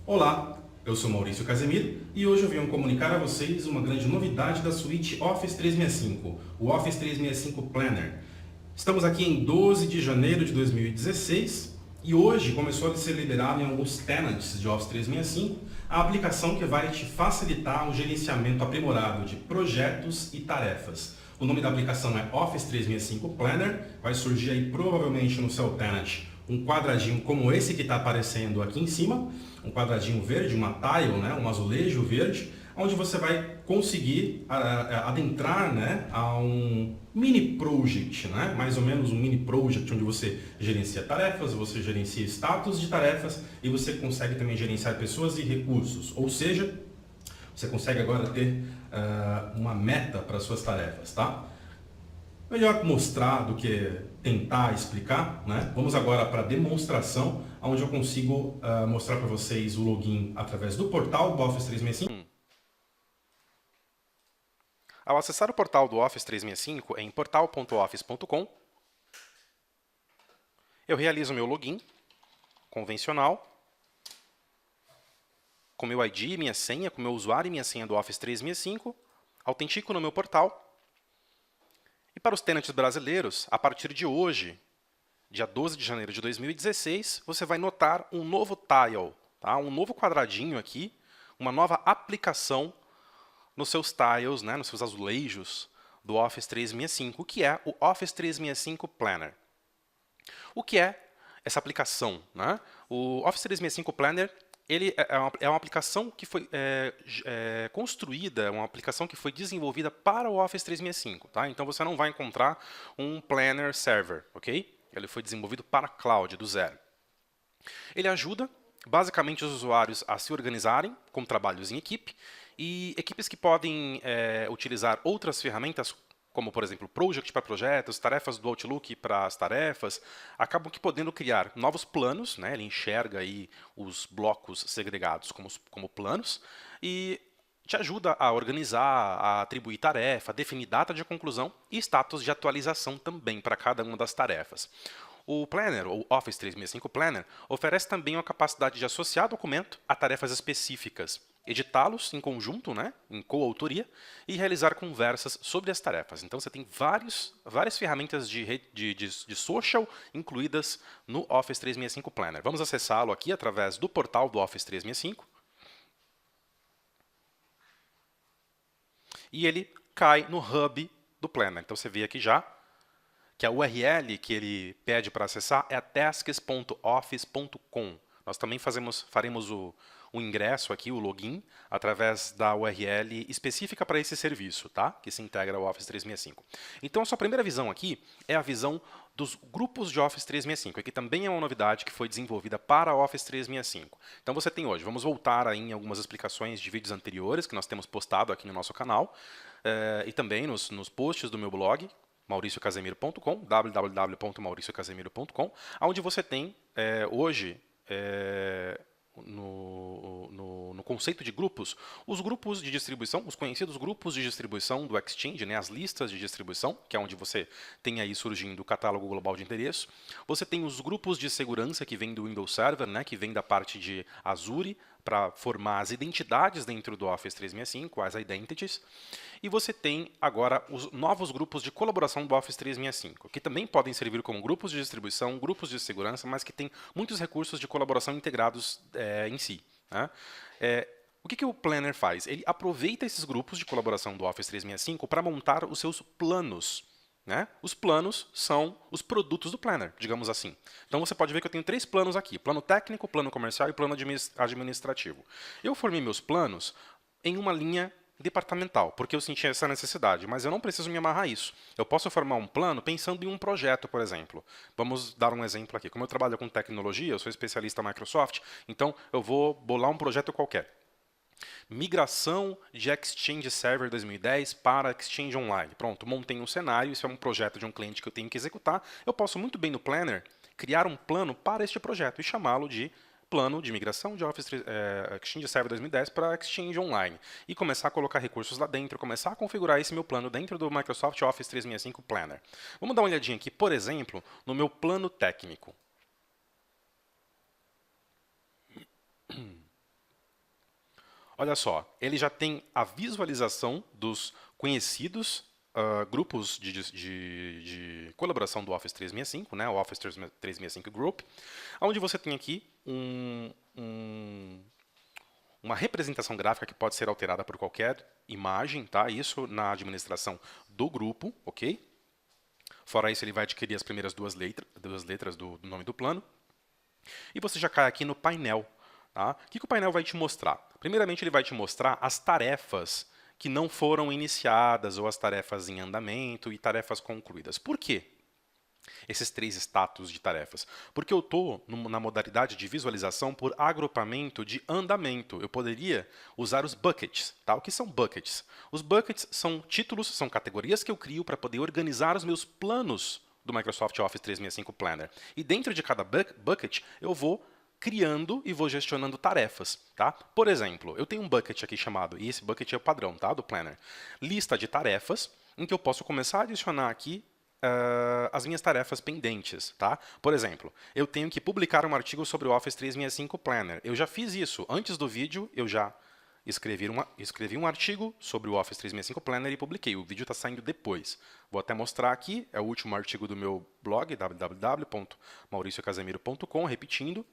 Olá, eu sou Maurício Casemiro e hoje eu venho comunicar a vocês uma grande novidade da suíte Office 365, o Office 365 Planner. Estamos aqui em 12 de janeiro de 2016 e hoje começou a ser liberado em alguns tenants de Office 365 a aplicação que vai te facilitar um gerenciamento aprimorado de projetos e tarefas. O nome da aplicação é Office 365 Planner, vai surgir aí provavelmente no seu tenant um quadradinho como esse que está aparecendo aqui em cima, um quadradinho verde, uma tile, né, um azulejo verde, onde você vai conseguir adentrar, né, a um mini project, né, mais ou menos um mini project onde você gerencia tarefas, você gerencia status de tarefas e você consegue também gerenciar pessoas e recursos, ou seja, você consegue agora ter uma meta para suas tarefas, tá? Melhor mostrar do que tentar explicar, né? Vamos agora para a demonstração, onde eu consigo mostrar para vocês o login através do portal do Office 365. Ao acessar o portal do Office 365 em portal.office.com, eu realizo meu login convencional, com meu ID, minha senha, com meu usuário e minha senha do Office 365, autentico no meu portal. E para os tenants brasileiros, a partir de hoje, dia 12 de janeiro de 2016, você vai notar um novo tile, tá? Um novo quadradinho aqui, uma nova aplicação nos seus tiles, né, nos seus azulejos do Office 365, que é o Office 365 Planner. O que é essa aplicação, né? O Office 365 Planner ele é uma aplicação que foi construída, uma aplicação que foi desenvolvida para o Office 365. Tá? Então você não vai encontrar um Planner Server, ok? Ele foi desenvolvido para cloud, do zero. Ele ajuda basicamente os usuários a se organizarem com trabalhos em equipe e equipes que podem utilizar outras ferramentas, como, por exemplo, Project para projetos, tarefas do Outlook para as tarefas, acabam que podendo criar novos planos, né? Ele enxerga aí os blocos segregados como planos e te ajuda a organizar, a atribuir tarefa, definir data de conclusão e status de atualização também para cada uma das tarefas. O Planner, ou Office 365 Planner, oferece também a capacidade de associar documento a tarefas específicas, editá-los em conjunto, né, em coautoria, e realizar conversas sobre as tarefas. Então você tem várias ferramentas de social incluídas no Office 365 Planner. Vamos acessá-lo aqui através do portal do Office 365. E ele cai no hub do Planner. Então você vê aqui já que a URL que ele pede para acessar é tasks.office.com. Nós também faremos o ingresso aqui, o login, através da URL específica para esse serviço, tá? Que se integra ao Office 365. Então, a sua primeira visão aqui é a visão dos grupos de Office 365. Aqui também é uma novidade que foi desenvolvida para Office 365. Então, você tem hoje, vamos voltar aí em algumas explicações de vídeos anteriores que nós temos postado aqui no nosso canal, e também nos posts do meu blog, mauriciocasemiro.com, www.mauriciocasemiro.com, onde você tem hoje, no conceito de grupos, os grupos de distribuição, os conhecidos grupos de distribuição do Exchange, né, as listas de distribuição, que é onde você tem aí surgindo o catálogo global de endereço. Você tem os grupos de segurança que vem do Windows Server, né, que vem da parte de Azure, para formar as identidades dentro do Office 365, as identities. E você tem agora os novos grupos de colaboração do Office 365, que também podem servir como grupos de distribuição, grupos de segurança, mas que têm muitos recursos de colaboração integrados em si. Né? O que o Planner faz? Ele aproveita esses grupos de colaboração do Office 365 para montar os seus planos. Né? Os planos são os produtos do Planner, digamos assim. Então você pode ver que eu tenho 3 planos aqui: plano técnico, plano comercial e plano administrativo. Eu formei meus planos em uma linha departamental, porque eu senti essa necessidade, mas eu não preciso me amarrar a isso. Eu posso formar um plano pensando em um projeto, por exemplo. Vamos dar um exemplo aqui. Como eu trabalho com tecnologia, eu sou especialista na Microsoft, então eu vou bolar um projeto qualquer. Migração de Exchange Server 2010 para Exchange Online. Pronto, montei um cenário, isso é um projeto de um cliente que eu tenho que executar. Eu posso muito bem no Planner criar um plano para este projeto e chamá-lo de plano de migração de Exchange Server 2010 para Exchange Online. E começar a colocar recursos lá dentro, começar a configurar esse meu plano dentro do Microsoft Office 365 Planner. Vamos dar uma olhadinha aqui, por exemplo, no meu plano técnico. Olha só, ele já tem a visualização dos conhecidos grupos de colaboração do Office 365, né? O Office 365 Group, onde você tem aqui uma representação gráfica que pode ser alterada por qualquer imagem, tá? Isso na administração do grupo, ok? Fora isso, ele vai adquirir as primeiras duas letras do nome do plano. E você já cai aqui no painel. Tá? O que o painel vai te mostrar? Primeiramente, ele vai te mostrar as tarefas que não foram iniciadas, ou as tarefas em andamento e tarefas concluídas. Por quê? Esses 3 status de tarefas. Porque eu estou na modalidade de visualização por agrupamento de andamento. Eu poderia usar os buckets. Tá? O que são buckets? Os buckets são títulos, são categorias que eu crio para poder organizar os meus planos do Microsoft Office 365 Planner. E dentro de cada bucket, eu vou criando e vou gestionando tarefas. Tá? Por exemplo, eu tenho um bucket aqui chamado, e esse bucket é o padrão, tá, do Planner, lista de tarefas, em que eu posso começar a adicionar aqui as minhas tarefas pendentes. Tá? Por exemplo, eu tenho que publicar um artigo sobre o Office 365 Planner. Eu já fiz isso. Antes do vídeo, eu já escrevi um artigo sobre o Office 365 Planner e publiquei. O vídeo está saindo depois. Vou até mostrar aqui. É o último artigo do meu blog, www.mauriciocasemiro.com, repetindo.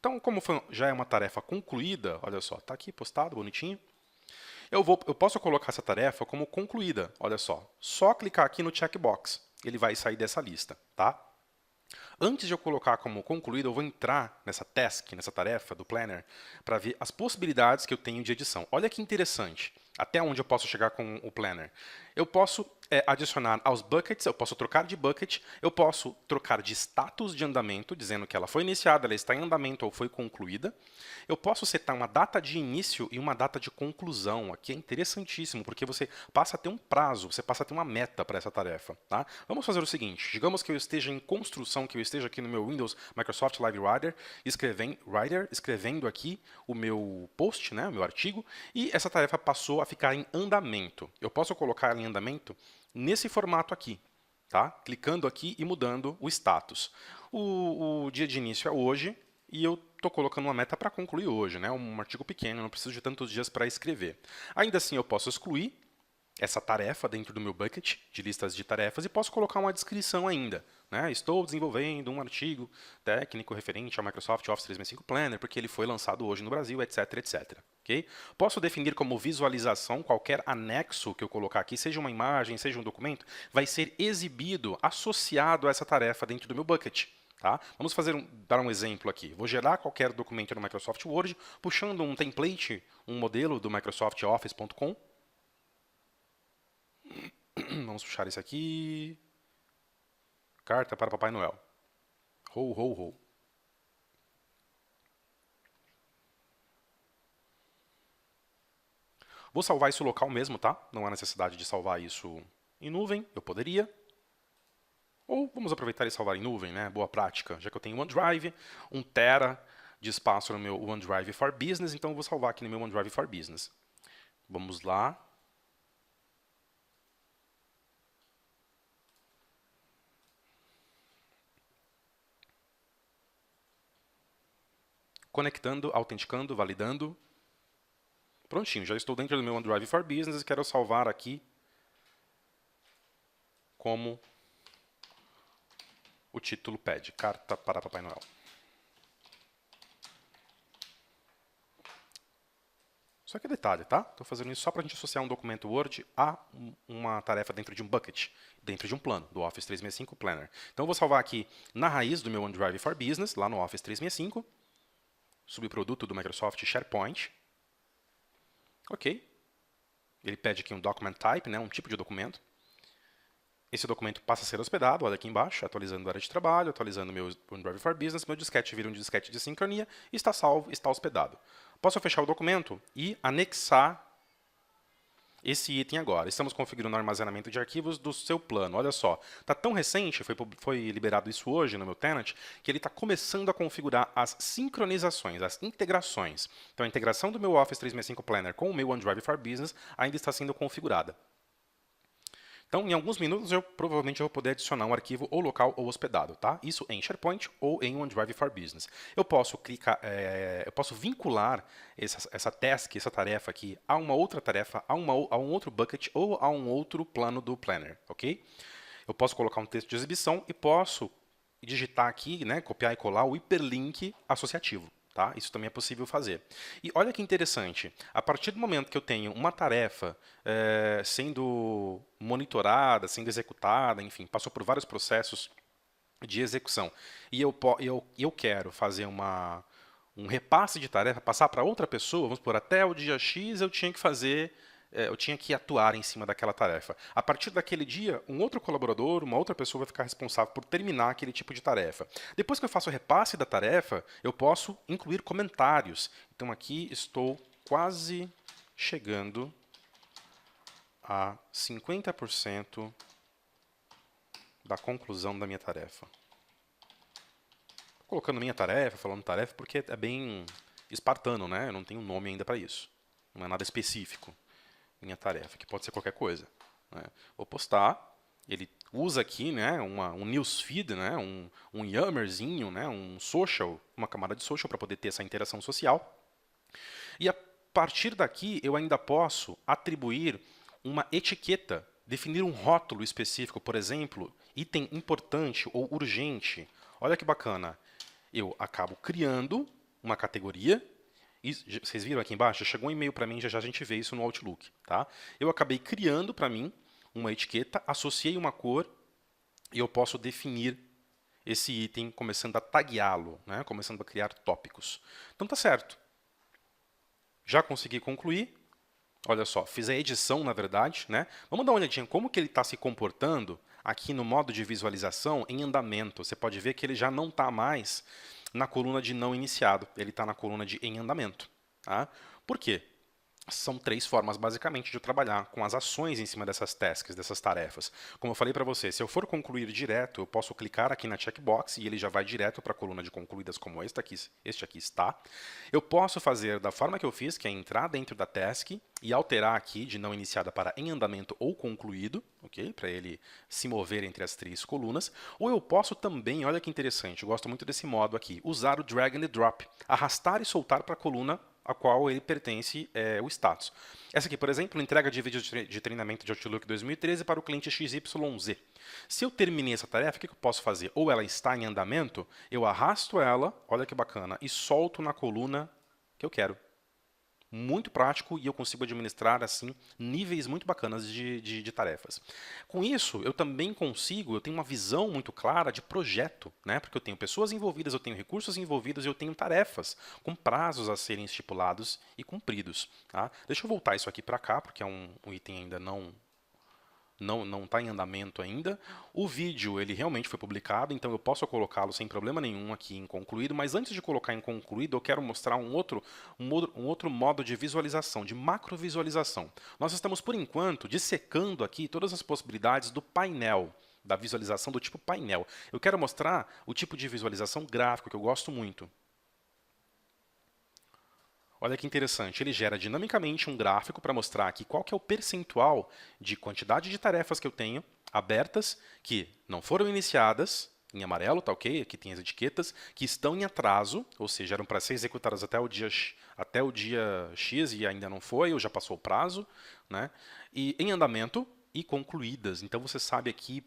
Então, como já é uma tarefa concluída, olha só, está aqui postado, bonitinho. Eu posso colocar essa tarefa como concluída, olha só. Só clicar aqui no checkbox, ele vai sair dessa lista, tá? Antes de eu colocar como concluída, eu vou entrar nessa task, nessa tarefa do Planner, para ver as possibilidades que eu tenho de edição. Olha que interessante, até onde eu posso chegar com o Planner. Eu posso adicionar aos buckets, eu posso trocar de bucket, eu posso trocar de status de andamento, dizendo que ela foi iniciada, ela está em andamento ou foi concluída. Eu posso setar uma data de início e uma data de conclusão. Aqui é interessantíssimo, porque você passa a ter um prazo, você passa a ter uma meta para essa tarefa. Tá? Vamos fazer o seguinte, digamos que eu esteja em construção, que eu esteja aqui no meu Windows Microsoft Live Writer, escrevendo aqui o meu post, né, o meu artigo, e essa tarefa passou a ficar em andamento. Eu posso colocar ela em andamento nesse formato aqui, tá? Clicando aqui e mudando o status. O dia de início é hoje e eu estou colocando uma meta para concluir hoje, né? Um artigo pequeno, não preciso de tantos dias para escrever. Ainda assim, eu posso excluir essa tarefa dentro do meu bucket de listas de tarefas e posso colocar uma descrição ainda. Né? Estou desenvolvendo um artigo técnico referente ao Microsoft Office 365 Planner, porque ele foi lançado hoje no Brasil, etc, etc. Okay? Posso definir como visualização qualquer anexo que eu colocar aqui, seja uma imagem, seja um documento, vai ser exibido, associado a essa tarefa dentro do meu bucket. Tá? Vamos dar um exemplo aqui. Vou gerar qualquer documento no Microsoft Word, puxando um template, um modelo do Microsoft Office.com. Vamos puxar esse aqui. Carta para Papai Noel. Ho, ho, ho. Vou salvar isso local mesmo, tá? Não há necessidade de salvar isso em nuvem. Eu poderia. Ou vamos aproveitar e salvar em nuvem, né? Boa prática. Já que eu tenho OneDrive, 1 tera de espaço no meu OneDrive for Business, então eu vou salvar aqui no meu OneDrive for Business. Vamos lá. Conectando, autenticando, validando. Prontinho, já estou dentro do meu OneDrive for Business e quero salvar aqui como o título pede, Carta para Papai Noel. Só que detalhe, tá? Estou fazendo isso só para a gente associar um documento Word a uma tarefa dentro de um bucket, dentro de um plano do Office 365 Planner. Então eu vou salvar aqui na raiz do meu OneDrive for Business, lá no Office 365, subproduto do Microsoft SharePoint. Ok. Ele pede aqui um document type, né, um tipo de documento. Esse documento passa a ser hospedado, olha aqui embaixo, atualizando a área de trabalho, atualizando meu OneDrive for Business, meu disquete vira um disquete de sincronia, está salvo, está hospedado. Posso fechar o documento e anexar esse item agora. Estamos configurando o armazenamento de arquivos do seu plano. Olha só, está tão recente, foi liberado isso hoje no meu tenant, que ele está começando a configurar as sincronizações, as integrações. Então a integração do meu Office 365 Planner com o meu OneDrive for Business ainda está sendo configurada. Então, em alguns minutos, eu provavelmente vou poder adicionar um arquivo ou local ou hospedado, tá? Isso em SharePoint ou em OneDrive for Business. Eu posso vincular essa task, essa tarefa aqui, a uma outra tarefa, a um outro bucket ou a um outro plano do Planner, ok? Eu posso colocar um texto de exibição e posso digitar aqui, né, copiar e colar o hiperlink associativo. Tá? Isso também é possível fazer. E olha que interessante, a partir do momento que eu tenho uma tarefa sendo monitorada, sendo executada, enfim, passou por vários processos de execução, e eu quero fazer um repasse de tarefa, passar para outra pessoa, vamos supor, até o dia X eu tinha que atuar em cima daquela tarefa. A partir daquele dia, um outro colaborador, uma outra pessoa vai ficar responsável por terminar aquele tipo de tarefa. Depois que eu faço o repasse da tarefa, eu posso incluir comentários. Então aqui estou quase chegando a 50% da conclusão da minha tarefa. Estou colocando minha tarefa, falando tarefa, porque é bem espartano, né? Eu não tenho um nome ainda para isso. Não é nada específico. Minha tarefa, que pode ser qualquer coisa. Né? Vou postar, ele usa aqui, né, um newsfeed, né, um Yammerzinho, né, um social, uma camada de social para poder ter essa interação social. E a partir daqui eu ainda posso atribuir uma etiqueta, definir um rótulo específico, por exemplo, item importante ou urgente. Olha que bacana. Eu acabo criando uma categoria. Vocês viram aqui embaixo? Chegou um e-mail para mim, já a gente vê isso no Outlook. Tá? Eu acabei criando para mim uma etiqueta, associei uma cor e eu posso definir esse item começando a tagueá-lo, né? Começando a criar tópicos. Então tá certo. Já consegui concluir. Olha só, fiz a edição, na verdade. Né? Vamos dar uma olhadinha como que ele está se comportando aqui no modo de visualização em andamento. Você pode ver que ele já não está mais na coluna de não iniciado, ele está na coluna de em andamento. Tá? Por quê? São 3 formas, basicamente, de eu trabalhar com as ações em cima dessas tasks, dessas tarefas. Como eu falei para você, se eu for concluir direto, eu posso clicar aqui na checkbox e ele já vai direto para a coluna de concluídas, como este aqui está. Eu posso fazer da forma que eu fiz, que é entrar dentro da task e alterar aqui de não iniciada para em andamento ou concluído, ok? Para ele se mover entre as 3 colunas. Ou eu posso também, olha que interessante, eu gosto muito desse modo aqui, usar o drag and drop, arrastar e soltar para a coluna a qual ele pertence o status. Essa aqui, por exemplo, entrega de vídeo de treinamento de Outlook 2013 para o cliente XYZ. Se eu terminei essa tarefa, o que eu posso fazer? Ou ela está em andamento, eu arrasto ela, olha que bacana, e solto na coluna que eu quero. Muito prático e eu consigo administrar assim níveis muito bacanas de tarefas. Com isso, eu também eu tenho uma visão muito clara de projeto, né? Porque eu tenho pessoas envolvidas, eu tenho recursos envolvidos e eu tenho tarefas com prazos a serem estipulados e cumpridos. Tá? Deixa eu voltar isso aqui para cá, porque é um item ainda não está em andamento ainda. O vídeo ele realmente foi publicado, então eu posso colocá-lo sem problema nenhum aqui em concluído, mas antes de colocar em concluído, eu quero mostrar um outro modo de visualização, de macrovisualização. Nós estamos, por enquanto, dissecando aqui todas as possibilidades do painel, da visualização do tipo painel. Eu quero mostrar o tipo de visualização gráfico, que eu gosto muito. Olha que interessante, ele gera dinamicamente um gráfico para mostrar aqui qual que é o percentual de quantidade de tarefas que eu tenho abertas, que não foram iniciadas, em amarelo, tá ok? Aqui tem as etiquetas, que estão em atraso, ou seja, eram para ser executadas até o dia X e ainda não foi, ou já passou o prazo, né? E em andamento e concluídas. Então você sabe aqui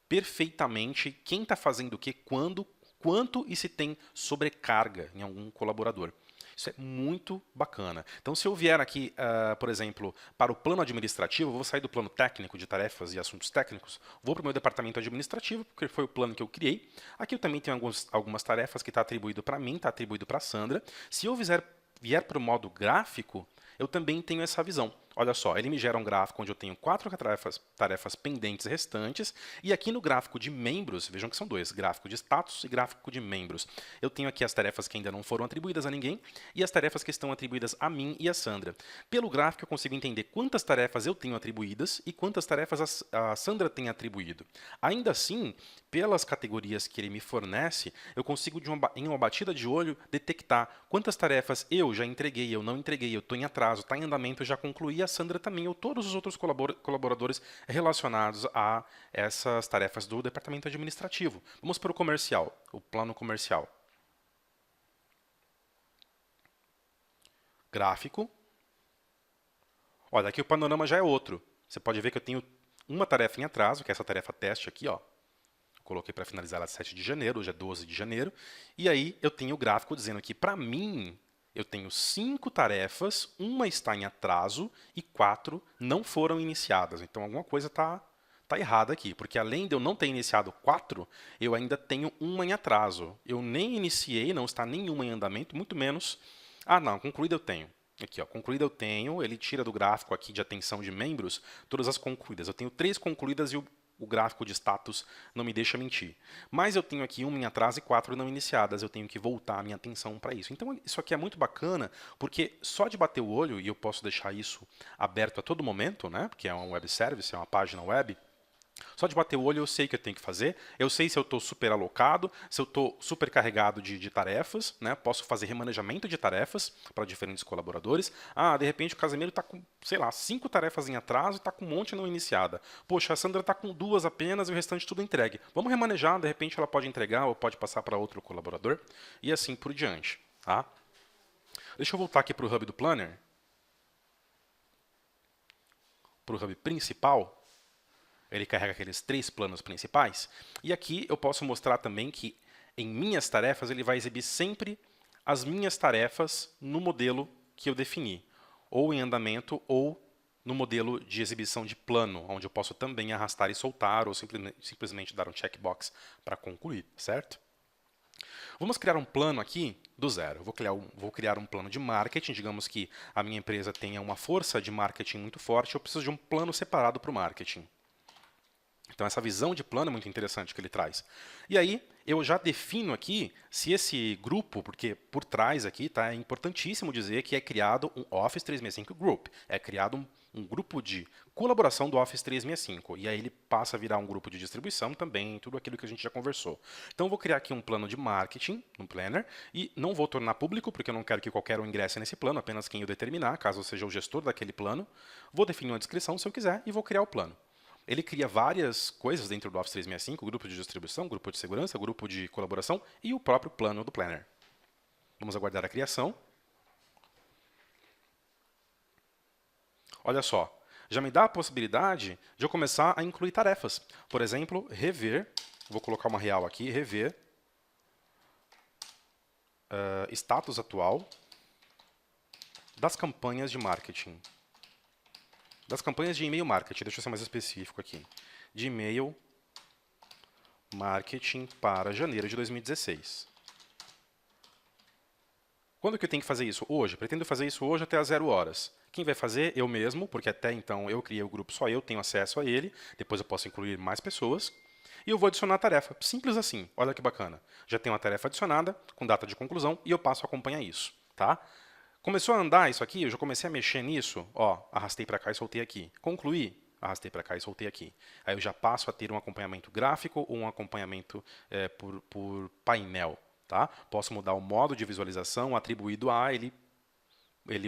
perfeitamente quem está fazendo o que, quando, quanto e se tem sobrecarga em algum colaborador. Isso é muito bacana. Então, se eu vier aqui, por exemplo, para o plano administrativo, eu vou sair do plano técnico de tarefas e assuntos técnicos, vou para o meu departamento administrativo, porque foi o plano que eu criei. Aqui eu também tenho algumas tarefas que está atribuído para mim, está atribuído para a Sandra. Se eu vier para o modo gráfico, eu também tenho essa visão. Olha só, ele me gera um gráfico onde eu tenho 4 tarefas pendentes restantes, e aqui no gráfico de membros, vejam que são 2, gráfico de status e gráfico de membros. Eu tenho aqui as tarefas que ainda não foram atribuídas a ninguém, e as tarefas que estão atribuídas a mim e a Sandra. Pelo gráfico eu consigo entender quantas tarefas eu tenho atribuídas e quantas tarefas a Sandra tem atribuído. Ainda assim, pelas categorias que ele me fornece, eu consigo, em uma batida de olho, detectar quantas tarefas eu já entreguei, eu não entreguei, eu estou em atraso, está em andamento, eu já concluí, a Sandra também, ou todos os outros colaboradores relacionados a essas tarefas do departamento administrativo. Vamos para o comercial, o plano comercial. Gráfico. Olha, aqui o panorama já é outro. Você pode ver que eu tenho uma tarefa em atraso, que é essa tarefa teste aqui, ó. Coloquei para finalizar ela 7 de janeiro, hoje é 12 de janeiro. E aí eu tenho o gráfico dizendo que, para mim, eu tenho 5 tarefas, uma está em atraso e 4 não foram iniciadas. Então, alguma coisa está errada aqui, porque além de eu não ter iniciado 4, eu ainda tenho uma em atraso. Eu nem iniciei, não está nenhuma em andamento, muito menos... Ah, não, concluída eu tenho. Aqui, ó, concluída eu tenho, ele tira do gráfico aqui de atenção de membros todas as concluídas. Eu tenho 3 concluídas e o gráfico de status não me deixa mentir. Mas eu tenho aqui uma em atraso e 4 não iniciadas. Eu tenho que voltar a minha atenção para isso. Então, isso aqui é muito bacana, porque só de bater o olho, e eu posso deixar isso aberto a todo momento, né? Porque é um web service, é uma página web. Só de bater o olho eu sei o que eu tenho que fazer, eu sei se eu estou super alocado, se eu estou super carregado de tarefas, né? Posso fazer remanejamento de tarefas para diferentes colaboradores. Ah, de repente o Casemiro está com, sei lá, 5 tarefas em atraso e está com um monte não iniciada. Poxa, a Sandra está com 2 apenas e o restante tudo entregue. Vamos remanejar, de repente ela pode entregar ou pode passar para outro colaborador e assim por diante. Tá? Deixa eu voltar aqui para o Hub do Planner, para o Hub principal. Ele carrega aqueles 3 planos principais. E aqui eu posso mostrar também que em minhas tarefas ele vai exibir sempre as minhas tarefas no modelo que eu defini. Ou em andamento ou no modelo de exibição de plano, onde eu posso também arrastar e soltar ou simplesmente dar um checkbox para concluir, certo? Vamos criar um plano aqui do zero. Vou criar um plano de marketing. Digamos que a minha empresa tenha uma força de marketing muito forte. Eu preciso de um plano separado para o marketing. Então, essa visão de plano é muito interessante que ele traz. E aí, eu já defino aqui se esse grupo, porque por trás aqui é importantíssimo dizer que é criado um Office 365 Group. É criado um grupo de colaboração do Office 365. E aí ele passa a virar um grupo de distribuição também, tudo aquilo que a gente já conversou. Então, eu vou criar aqui um plano de marketing, um planner, e não vou tornar público, porque eu não quero que qualquer um ingresse nesse plano, apenas quem eu determinar, caso eu seja o gestor daquele plano. Vou definir uma descrição, se eu quiser, e vou criar o plano. Ele cria várias coisas dentro do Office 365, grupo de distribuição, grupo de segurança, grupo de colaboração e o próprio plano do Planner. Vamos aguardar a criação. Olha só, já me dá a possibilidade de eu começar a incluir tarefas. Por exemplo, rever, vou colocar uma real aqui, rever status atual das campanhas de marketing. Das campanhas de e-mail marketing, deixa eu ser mais específico aqui. De e-mail marketing para janeiro de 2016. Quando que eu tenho que fazer isso? Hoje. Pretendo fazer isso hoje até às 0 horas. Quem vai fazer? Eu mesmo, porque até então eu criei o grupo, só eu tenho acesso a ele. Depois eu posso incluir mais pessoas. E eu vou adicionar a tarefa. Simples assim. Olha que bacana. Já tenho uma tarefa adicionada, com data de conclusão, e eu passo a acompanhar isso. Tá? Começou a andar isso aqui, eu já comecei a mexer nisso, ó, arrastei para cá e soltei aqui. Concluí, arrastei para cá e soltei aqui. Aí eu já passo a ter um acompanhamento gráfico ou um acompanhamento por painel. Tá? Posso mudar o modo de visualização atribuído a ele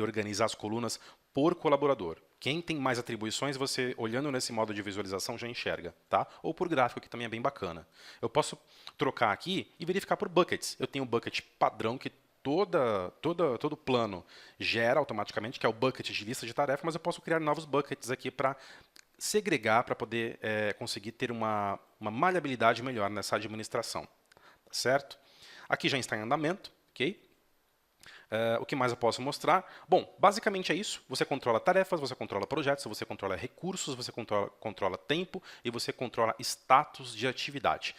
organiza as colunas por colaborador. Quem tem mais atribuições, você, olhando nesse modo de visualização, já enxerga. Tá? Ou por gráfico, que também é bem bacana. Eu posso trocar aqui e verificar por buckets. Eu tenho um bucket padrão que todo plano gera automaticamente, que é o bucket de lista de tarefa, mas eu posso criar novos buckets aqui para segregar, para poder conseguir ter uma maleabilidade melhor nessa administração. Certo? Aqui já está em andamento, ok? O que mais eu posso mostrar? Bom, basicamente é isso. Você controla tarefas, você controla projetos, você controla recursos, você controla tempo e você controla status de atividade.